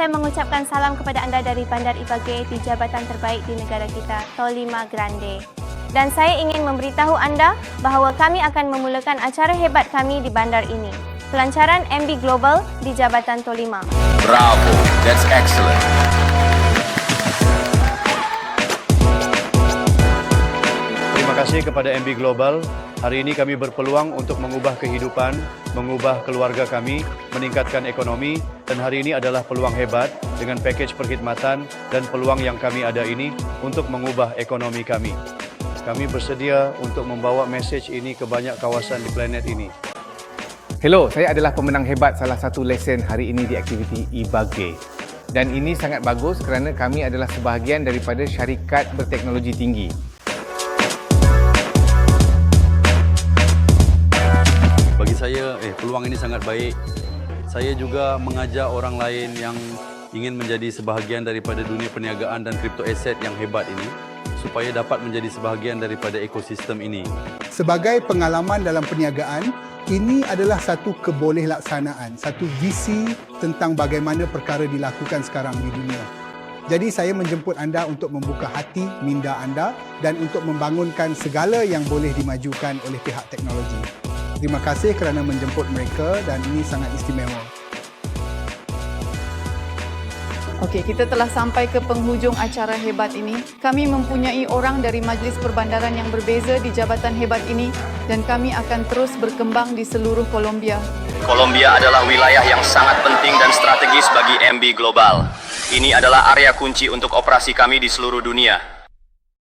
mengucapkan salam kepada anda dari Bandar Ibagué di jabatan terbaik di negara kita, Tolima Grande. Dan saya ingin memberitahu anda bahawa kami akan memulakan acara hebat kami di bandar ini. Pelancaran MB Global di Jabatan Tolima. Bravo, that's excellent. Terima kasih kepada MB Global. Hari ini kami berpeluang untuk mengubah kehidupan, mengubah keluarga kami, meningkatkan ekonomi, dan hari ini adalah peluang hebat dengan pakej perkhidmatan dan peluang yang kami ada ini untuk mengubah ekonomi kami. Kami bersedia untuk membawa mesej ini ke banyak kawasan di planet ini. Hello, saya adalah pemenang hebat salah satu lesen hari ini di aktiviti Ibagué. Dan ini sangat bagus kerana kami adalah sebahagian daripada syarikat berteknologi tinggi. Bagi saya, peluang ini sangat baik. Saya juga mengajak orang lain yang ingin menjadi sebahagian daripada dunia perniagaan dan kripto aset yang hebat ini supaya dapat menjadi sebahagian daripada ekosistem ini. Sebagai pengalaman dalam perniagaan, ini adalah satu kebolehaksanaan, satu visi tentang bagaimana perkara dilakukan sekarang di dunia. Jadi saya menjemput anda untuk membuka hati minda anda dan untuk membangunkan segala yang boleh dimajukan oleh pihak teknologi. Terima kasih kerana menjemput mereka dan ini sangat istimewa. Okey, kita telah sampai ke penghujung acara hebat ini. Kami mempunyai orang dari Majlis Perbandaran yang berbeza di jabatan hebat ini dan kami akan terus berkembang di seluruh Colombia. Colombia adalah wilayah yang sangat penting dan strategis bagi MB Global. Ini adalah area kunci untuk operasi kami di seluruh dunia.